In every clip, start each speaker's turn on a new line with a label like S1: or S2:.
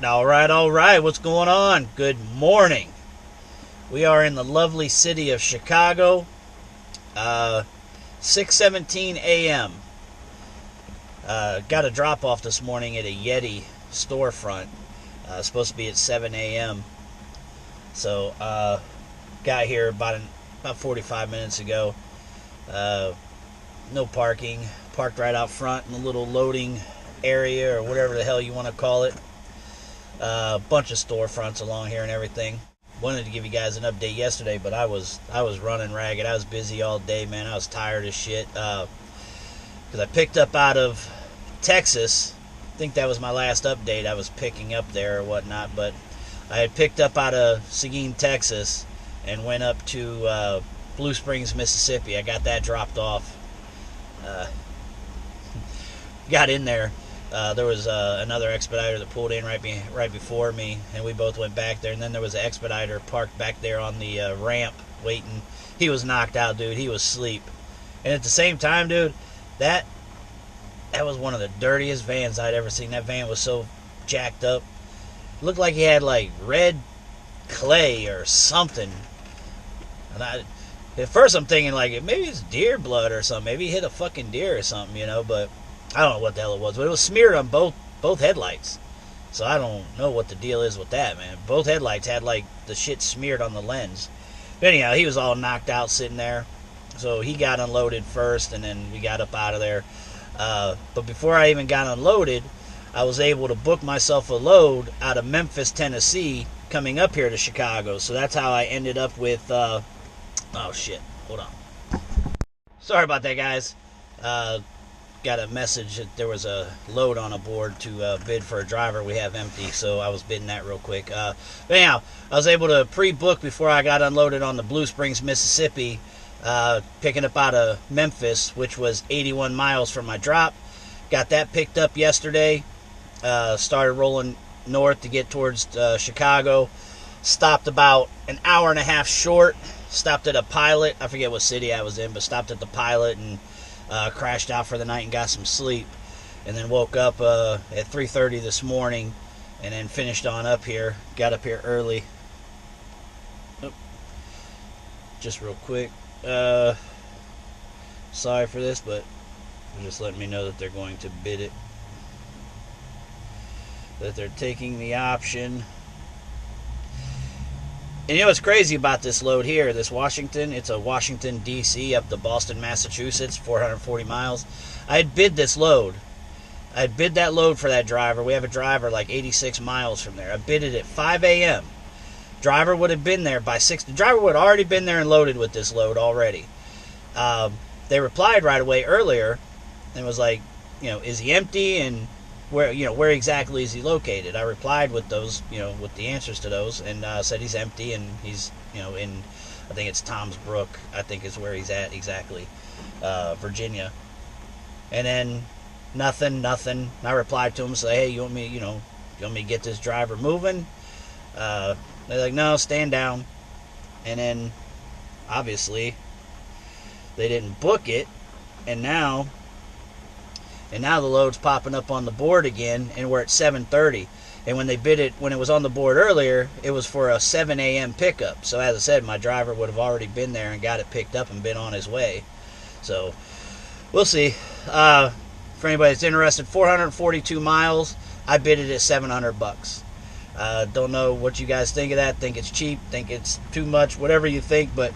S1: All right. What's going on? Good morning. We are in the lovely city of Chicago. 6:17 a.m. Got a drop off this morning at a Yeti storefront. Supposed to be at 7 a.m. So got here about 45 minutes ago. No parking. Parked right out front in the little loading area or whatever the hell you want to call it. Bunch of storefronts along here and everything. Wanted to give you guys an update yesterday, but I was running ragged. I was busy all day, man. I was tired as shit. Because I picked up out of Texas. I think that was my last update. I was picking up there or whatnot, but I had picked up out of Seguin, Texas, and went up to Blue Springs, Mississippi. I got that dropped off. Got in there. There was another expediter that pulled in right before me, and we both went back there. And then there was an expediter parked back there on the ramp waiting. He was knocked out, dude. He was asleep. And at the same time, dude, that was one of the dirtiest vans I'd ever seen. That van was so jacked up. Looked like he had like red clay or something. And at first I'm thinking like maybe it's deer blood or something. Maybe he hit a fucking deer or something, you know, but I don't know what the hell it was, but it was smeared on both headlights. So I don't know what the deal is with that, man. Both headlights had like the shit smeared on the lens. But anyhow, he was all knocked out sitting there. So he got unloaded first, and then we got up out of there. But before I even got unloaded, I was able to book myself a load out of Memphis, Tennessee, coming up here to Chicago. So that's how I ended up with, oh shit, hold on. Sorry about that, guys. Got a message that there was a load on a board to bid for a driver we have empty, so I was bidding that real quick. But anyhow, I was able to pre-book before I got unloaded on the Blue Springs, Mississippi, picking up out of Memphis, which was 81 miles from my drop. Got that picked up yesterday. Started rolling north to get towards Chicago. Stopped about an hour and a half short. Stopped at a Pilot. I forget what city I was in, but stopped at the Pilot and crashed out for the night and got some sleep, and then woke up at 3:30 this morning, and then finished on up here. Got up here early. Just real quick, sorry for this, but they're just letting me know that they're going to bid it, that they're taking the option. And you know what's crazy about this load here, this Washington? It's a Washington, D.C. up to Boston, Massachusetts, 440 miles. I had bid this load. I had bid that load for that driver. We have a driver like 86 miles from there. I bid it at 5 a.m. Driver would have been there by 6. The driver would have already been there and loaded with this load already. They replied right away earlier and was like, you know, is he empty and where exactly is he located? I replied with those, with the answers to those, and said he's empty and he's, in, I think it's Tom's Brook, I think is where he's at exactly, Virginia. And then nothing. I replied to him, say, hey, you want me to get this driver moving? They're like, no, stand down. And then obviously they didn't book it, and now the load's popping up on the board again, and we're at 7:30. And when they bid it, when it was on the board earlier, it was for a 7 a.m. pickup. So as I said, my driver would have already been there and got it picked up and been on his way. So we'll see. For anybody that's interested, 442 miles. I bid it at $700. Don't know what you guys think of that. Think it's cheap? Think it's too much? Whatever you think, but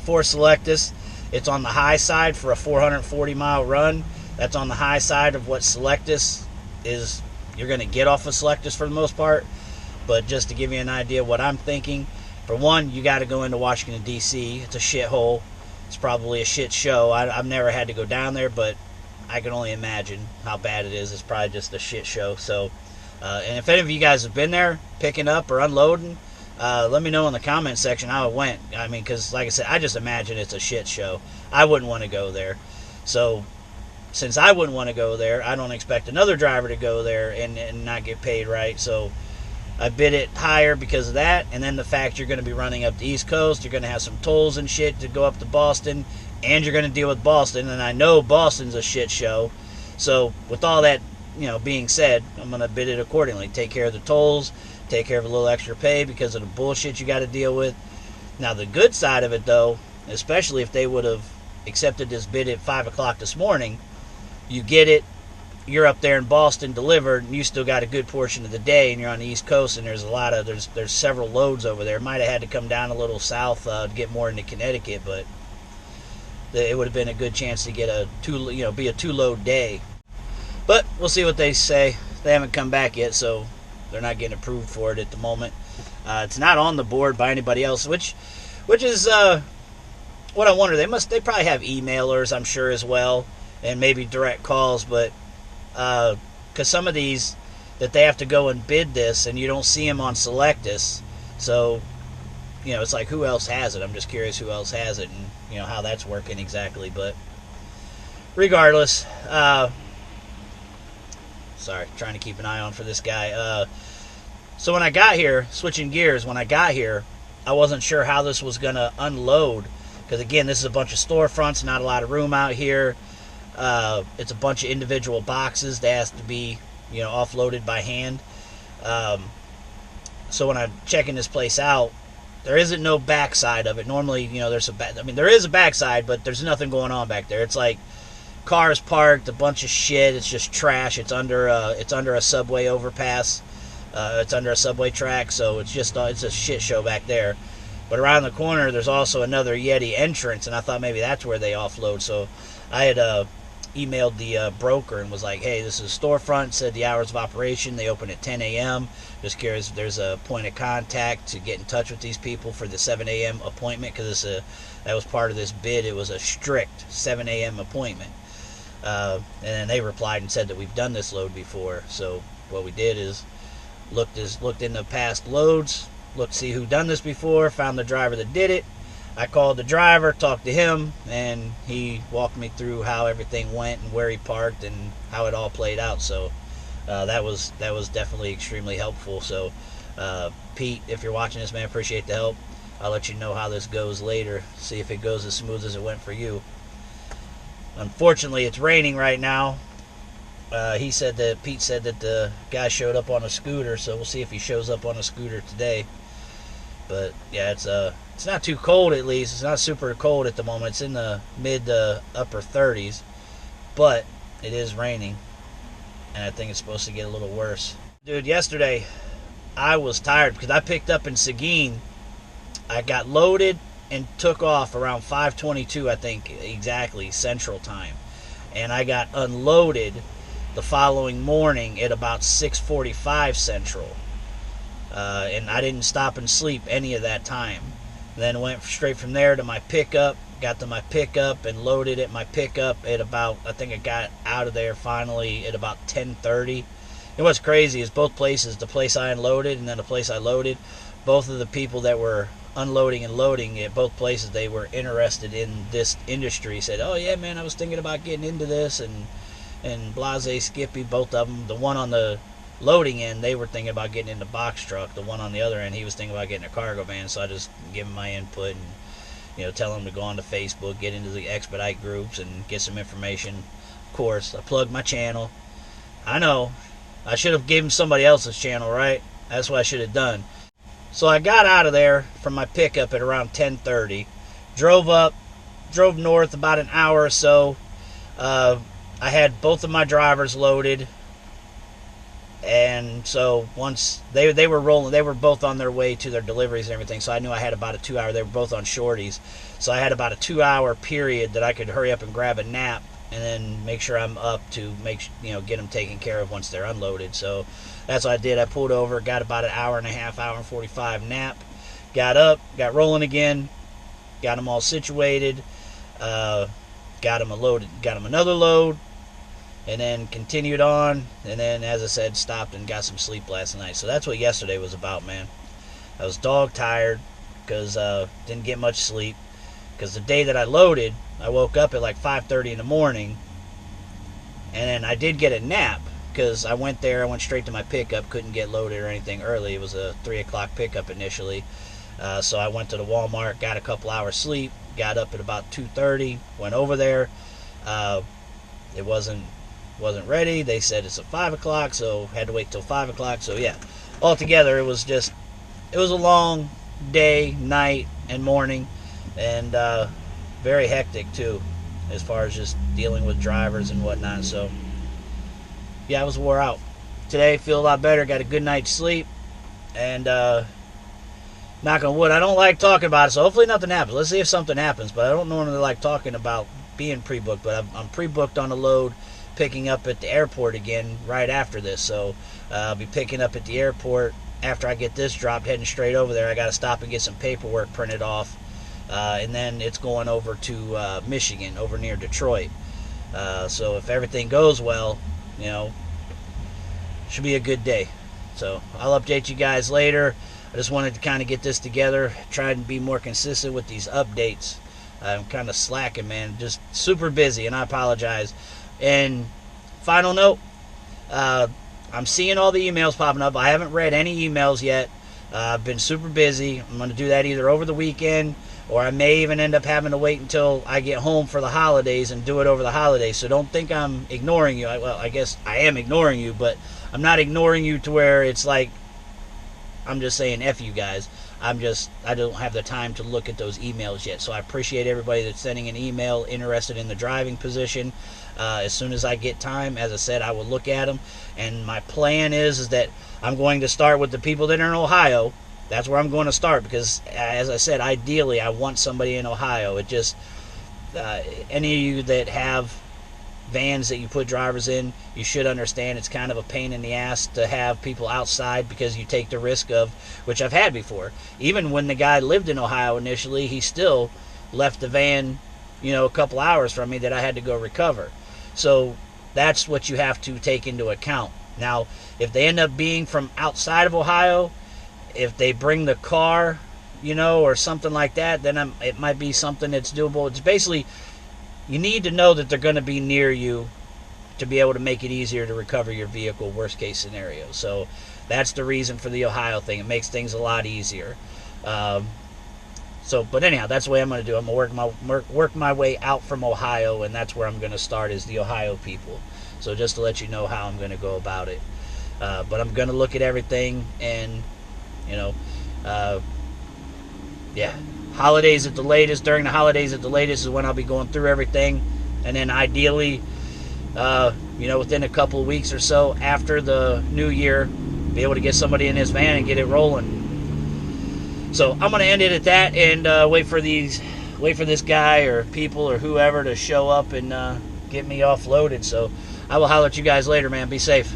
S1: for Selectus, it's on the high side for a 440 mile run. That's on the high side of what Selectus is. You're going to get off of Selectus for the most part. But just to give you an idea of what I'm thinking, for one, you got to go into Washington, D.C. It's a shithole. It's probably a shit show. I've never had to go down there, but I can only imagine how bad it is. It's probably just a shit show. So, and if any of you guys have been there picking up or unloading, let me know in the comment section how it went. I mean, because like I said, I just imagine it's a shit show. I wouldn't want to go there. So since I wouldn't want to go there, I don't expect another driver to go there and not get paid right. So I bid it higher because of that, and then the fact you're going to be running up the East Coast, you're going to have some tolls and shit to go up to Boston, and you're going to deal with Boston, and I know Boston's a shit show. So with all that, being said, I'm going to bid it accordingly. Take care of the tolls, take care of a little extra pay because of the bullshit you got to deal with. Now, the good side of it, though, especially if they would have accepted this bid at 5 o'clock this morning, you get it, you're up there in Boston delivered, and you still got a good portion of the day, and you're on the East Coast, and there's several loads over there. Might have had to come down a little south to get more into Connecticut, but it would have been a good chance to get be a 2-load day. But we'll see what they say. They haven't come back yet, so they're not getting approved for it at the moment. It's not on the board by anybody else, which is what I wonder. They probably have emailers, I'm sure, as well, and maybe direct calls, but because some of these that they have to go and bid this, and you don't see them on Selectus, so it's like, who else has it? I'm just curious who else has it, and how that's working exactly. But regardless, sorry, trying to keep an eye on for this guy. So when I got here, switching gears, I wasn't sure how this was going to unload, because again, this is a bunch of storefronts, not a lot of room out here. It's a bunch of individual boxes that has to be, offloaded by hand. So when I'm checking this place out, there isn't no backside of it. Normally, there is a backside, but there's nothing going on back there. It's like cars parked, a bunch of shit. It's just trash. It's under a subway overpass. It's under a subway track, so it's a shit show back there. But around the corner, there's also another Yeti entrance, and I thought maybe that's where they offload. So I had emailed the broker and was like, hey, this is a storefront, said the hours of operation, they open at 10 a.m. Just curious if there's a point of contact to get in touch with these people for the 7 a.m. appointment, because that was part of this bid. It was a strict 7 a.m. appointment. And then they replied and said that we've done this load before. So what we did is looked into past loads, looked to see who done this before, found the driver that did it. I called the driver, talked to him, and he walked me through how everything went and where he parked and how it all played out. So that was definitely extremely helpful. So Pete, if you're watching this, man, appreciate the help. I'll let you know how this goes later, see if it goes as smooth as it went for you. Unfortunately, it's raining right now. Pete said that the guy showed up on a scooter, so we'll see if he shows up on a scooter today. But yeah, it's not too cold, at least. It's not super cold at the moment. It's in the mid to upper 30s, but it is raining, and I think it's supposed to get a little worse. Dude, yesterday I was tired because I picked up in Seguin. I got loaded and took off around 5:22, I think, exactly, Central Time. And I got unloaded the following morning at about 6:45 Central. And I didn't stop and sleep any of that time. Then went straight from there to my pickup, got to my pickup and loaded at my pickup at about, I think I got out of there finally at about 10:30. And what's crazy is both places, the place I unloaded and then the place I loaded, both of the people that were unloading and loading at both places, they were interested in this industry. Said, oh yeah, man, I was thinking about getting into this, and Blase, Skippy, both of them. The one on the loading end, they were thinking about getting into box truck. The one on the other end, he was thinking about getting a cargo van. So I just give him my input and tell him to go onto Facebook, get into the Expedite groups and get some information. Of course, I plugged my channel. I know I should have given somebody else's channel, right? That's what I should have done. So I got out of there from my pickup at around 10:30, drove north about an hour or so. I had both of my drivers loaded, and so once they were rolling, they were both on their way to their deliveries and everything, so I knew I had about a 2 hour. They were both on shorties, so I had about a 2 hour period that I could hurry up and grab a nap and then make sure I'm up to get them taken care of once they're unloaded. So that's what I did. I pulled over, got about an hour and a half, hour and 45 nap, got up, got rolling again, got them all situated, got them another load, and then continued on, and then, as I said, stopped and got some sleep last night. So that's what yesterday was about, man. I was dog tired because didn't get much sleep, because the day that I loaded, I woke up at like 5:30 in the morning, and then I did get a nap because I went straight to my pickup, couldn't get loaded or anything early. It was a 3 o'clock pickup initially. So I went to the Walmart, got a couple hours sleep, got up at about 2:30, went over there. It wasn't wasn't ready. They said it's at 5 o'clock, so had to wait till 5 o'clock. So yeah, altogether it was a long day, night, and morning, and very hectic too, as far as just dealing with drivers and whatnot. So yeah, I was wore out. Today, feel a lot better. Got a good night's sleep, and knock on wood, I don't like talking about it, so hopefully nothing happens. Let's see if something happens, but I don't normally like talking about being pre-booked, but I'm pre-booked on a load picking up at the airport again right after this, so I'll be picking up at the airport after I get this dropped, heading straight over there. I got to stop and get some paperwork printed off, and then it's going over to Michigan, over near Detroit. So if everything goes well, you know, should be a good day. So I'll update you guys later. I just wanted to kind of get this together, try and be more consistent with these updates. I'm kind of slacking, man. Just super busy, and I apologize. And final note, I'm seeing all the emails popping up. I haven't read any emails yet. I've been super busy. I'm going to do that either over the weekend, or I may even end up having to wait until I get home for the holidays and do it over the holidays. So don't think I'm ignoring you. Well, I guess I am ignoring you, but I'm not ignoring you to where it's like I'm just saying F you guys. I don't have the time to look at those emails yet. So I appreciate everybody that's sending an email interested in the driving position. As soon as I get time, as I said, I will look at them. And my plan is that I'm going to start with the people that are in Ohio. That's where I'm going to start because, as I said, ideally I want somebody in Ohio. It just, any of you that have vans that you put drivers in, you should understand it's kind of a pain in the ass to have people outside because you take the risk of, which I've had before. Even when the guy lived in Ohio initially, he still left the van, you know, a couple hours from me that I had to go recover. So that's what you have to take into account. Now, if they end up being from outside of Ohio, if they bring the car, you know, or something like that, then it might be something that's doable. It's basically, you need to know that they're going to be near you to be able to make it easier to recover your vehicle, worst case scenario. So that's the reason for the Ohio thing. It makes things a lot easier. But anyhow, that's the way I'm going to do it. I'm going to work my way out from Ohio, and that's where I'm going to start, is the Ohio people. So just to let you know how I'm going to go about it. But I'm going to look at everything, and, you know, yeah. Holidays at the latest. During the holidays at the latest is when I'll be going through everything, and then ideally, you know, within a couple of weeks or so after the new year, be able to get somebody in this van and get it rolling. So I'm going to end it at that and wait for this guy or people or whoever to show up and get me offloaded. So I will holler at you guys later, man. Be safe.